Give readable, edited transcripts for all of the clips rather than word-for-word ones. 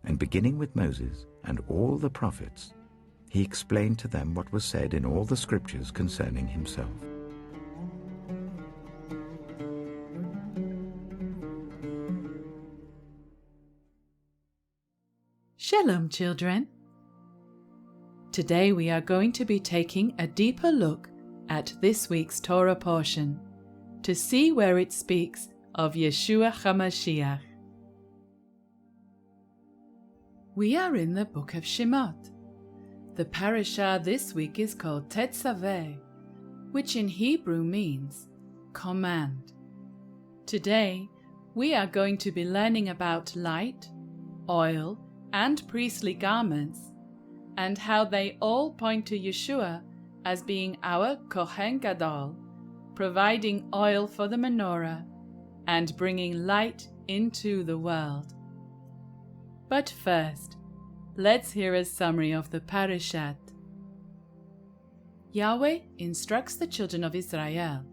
and beginning with Moses and all the prophets, he explained to them what was said in all the scriptures concerning himself. Shalom, children. Today we are going to be taking a deeper look at this week's Torah portion to see where it speaks of Yeshua Ha'Mashiach. We are in the book of Shemot. The parashah this week is called Tetzaveh, which in Hebrew means command. Today we are going to be learning about light, oil, and priestly garments, and how they all point to Yeshua as being our Kohen Gadol, providing oil for the menorah and bringing light into the world. But first, let's hear a summary of the parashat. Yahweh instructs the children of Israel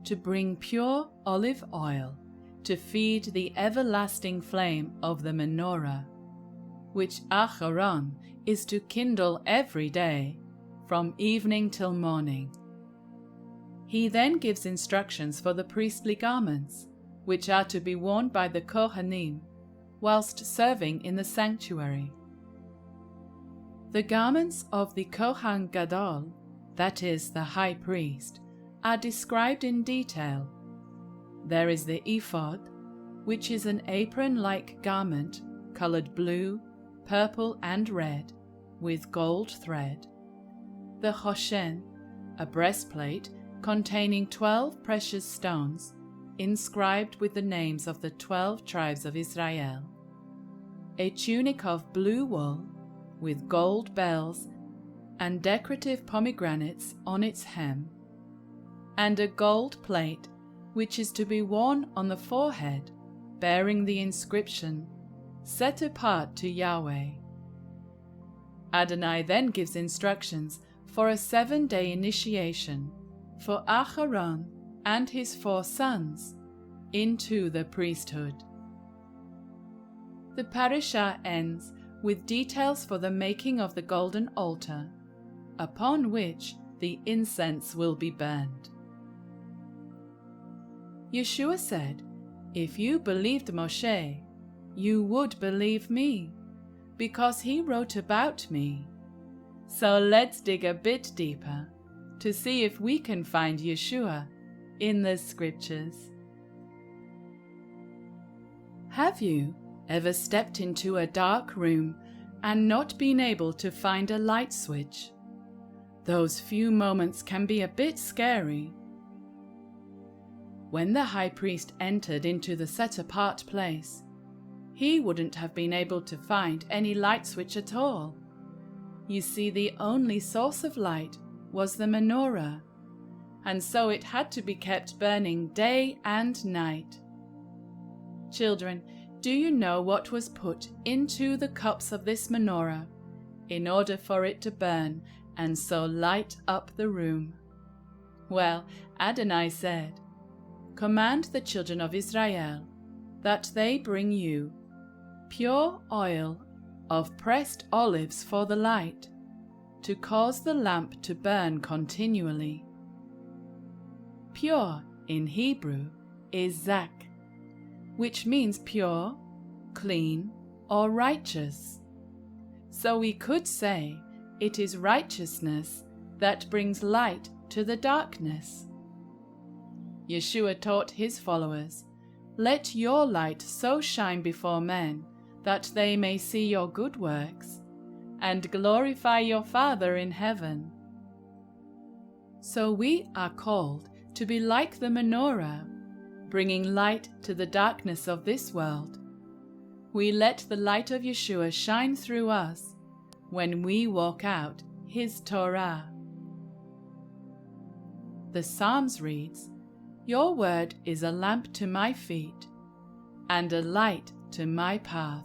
to bring pure olive oil to feed the everlasting flame of the menorah, which Aharon is to kindle every day, from evening till morning. He then gives instructions for the priestly garments, which are to be worn by the Kohanim whilst serving in the sanctuary. The garments of the Kohen Gadol, that is, the high priest, are described in detail. There is the ephod, which is an apron-like garment colored blue, purple and red, with gold thread. The Hoshen, a breastplate containing 12 precious stones, inscribed with the names of the 12 tribes of Israel. A tunic of blue wool, with gold bells and decorative pomegranates on its hem, and a gold plate which is to be worn on the forehead, bearing the inscription, "Set apart to Yahweh." Adonai then gives instructions for a 7-day initiation for Aharon and his 4 sons into the priesthood. The parashah ends with details for the making of the golden altar, upon which the incense will be burned. Yeshua said, "If you believed Moshe, you would believe me, because he wrote about me." So let's dig a bit deeper to see if we can find Yeshua in the scriptures. Have you ever stepped into a dark room and not been able to find a light switch? Those few moments can be a bit scary. When the high priest entered into the set-apart place, he wouldn't have been able to find any light switch at all. You see, the only source of light was the menorah, and so it had to be kept burning day and night. Children, do you know what was put into the cups of this menorah in order for it to burn and so light up the room? Well, Adonai said, "Command the children of Israel that they bring you pure oil of pressed olives for the light, to cause the lamp to burn continually." Pure in Hebrew is zak, which means pure, clean, or righteous. So we could say it is righteousness that brings light to the darkness. Yeshua taught his followers, "Let your light so shine before men that they may see your good works and glorify your Father in heaven." So we are called to be like the menorah, bringing light to the darkness of this world. We let the light of Yeshua shine through us when we walk out his Torah. The Psalms reads, "Your word is a lamp to my feet and a light to my path."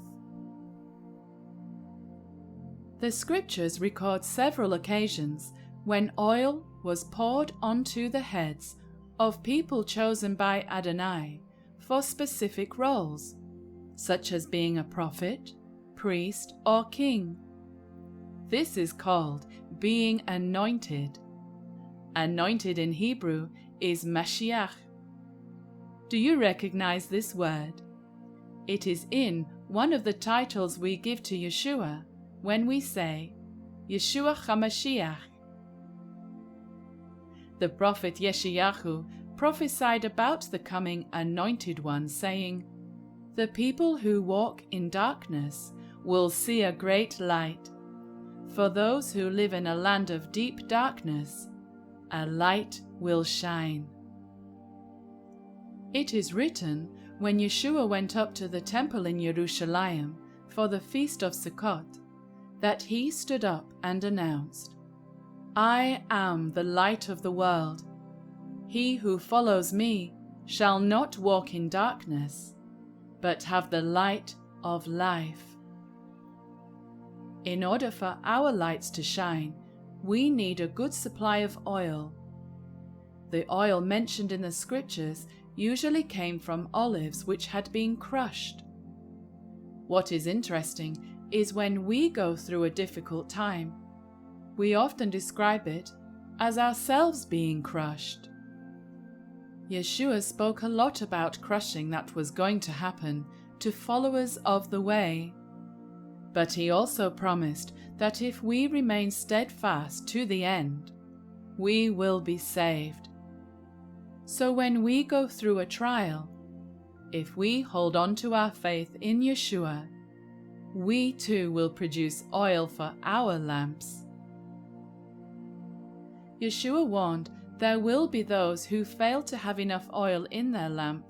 The scriptures record several occasions when oil was poured onto the heads of people chosen by Adonai for specific roles, such as being a prophet, priest or king. This is called being anointed. Anointed in Hebrew is Mashiach. Do you recognize this word? It is in one of the titles we give to Yeshua when we say, Yeshua Ha'Mashiach. The prophet Yeshayahu prophesied about the coming Anointed One, saying, "The people who walk in darkness will see a great light. For those who live in a land of deep darkness, a light will shine." It is written, when Yeshua went up to the temple in Jerusalem for the feast of Sukkot, that he stood up and announced, "I am the light of the world. He who follows me shall not walk in darkness, but have the light of life." In order for our lights to shine, we need a good supply of oil. The oil mentioned in the scriptures usually came from olives which had been crushed. What is interesting is when we go through a difficult time, we often describe it as ourselves being crushed. Yeshua spoke a lot about crushing that was going to happen to followers of the way. But he also promised that if we remain steadfast to the end, we will be saved. So when we go through a trial, if we hold on to our faith in Yeshua, we too will produce oil for our lamps. Yeshua warned there will be those who fail to have enough oil in their lamp.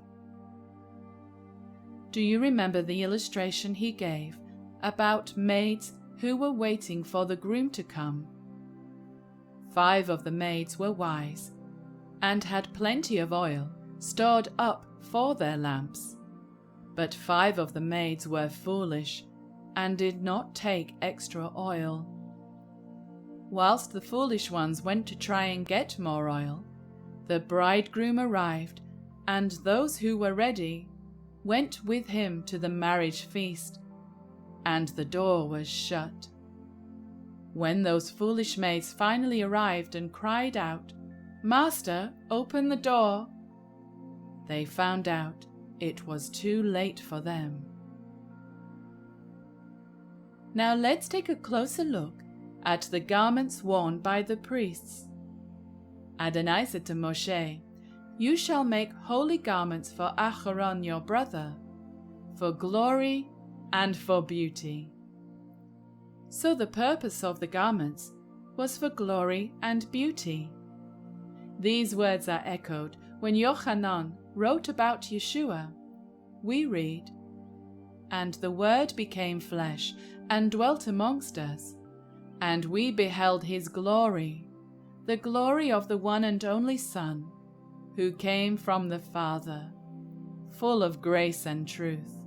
Do you remember the illustration he gave about maids who were waiting for the groom to come? 5 of the maids were wise and had plenty of oil stored up for their lamps, but 5 of the maids were foolish and did not take extra oil. Whilst the foolish ones went to try and get more oil, the bridegroom arrived, and those who were ready went with him to the marriage feast, and the door was shut. When those foolish maids finally arrived and cried out, "Master, open the door," they found out it was too late for them. Now let's take a closer look at the garments worn by the priests. Adonai said to Moshe, "You shall make holy garments for Aharon your brother, for glory and for beauty." So the purpose of the garments was for glory and beauty. These words are echoed when Yochanan wrote about Yeshua. We read, "And the Word became flesh and dwelt amongst us, and we beheld his glory, the glory of the one and only Son, who came from the Father, full of grace and truth."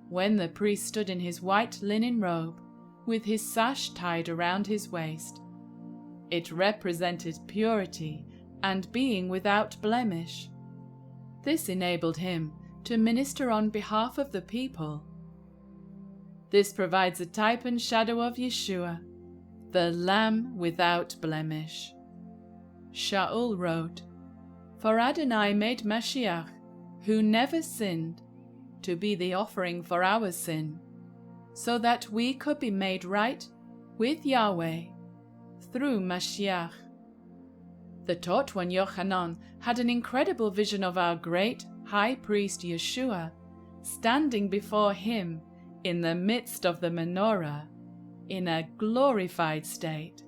When the priest stood in his white linen robe, with his sash tied around his waist, it represented purity and being without blemish. This enabled him to minister on behalf of the people. This provides a type and shadow of Yeshua, the Lamb without blemish. Shaul wrote, "For Adonai made Mashiach, who never sinned, to be the offering for our sin, so that we could be made right with Yahweh through Mashiach." The taught one Yochanan had an incredible vision of our great high priest Yeshua standing before him in the midst of the menorah in a glorified state.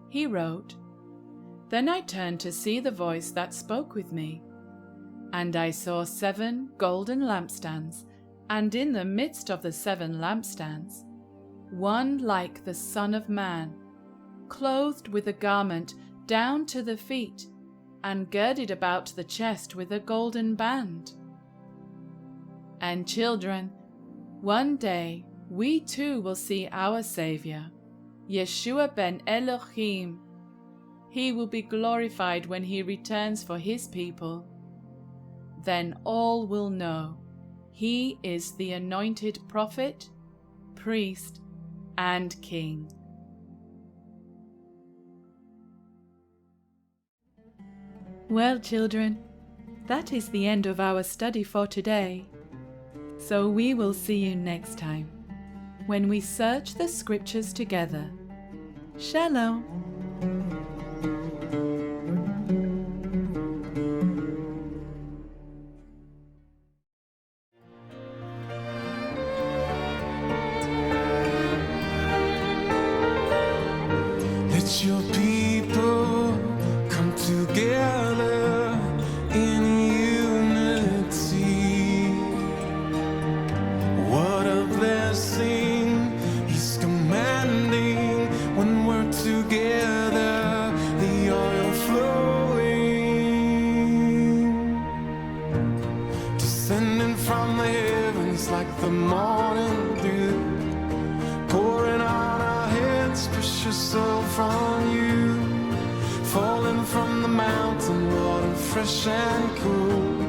He wrote, "Then I turned to see the voice that spoke with me, and I saw 7 golden lampstands, and in the midst of the 7 lampstands, one like the Son of Man, clothed with a garment down to the feet, and girded about the chest with a golden band." And children, one day we too will see our Savior, Yeshua ben Elohim. He will be glorified when he returns for his people. Then all will know he is the anointed prophet priest, and king. Well, children, that is the end of our study for today. So we will see you next time, when we search the scriptures together. Shalom. Let your people come together in unity. What a blessing He's commanding when we're together, the oil flowing, descending from the heavens like the morning dew, pouring on our heads, precious soul from you, falling from the mountain, water fresh and cool.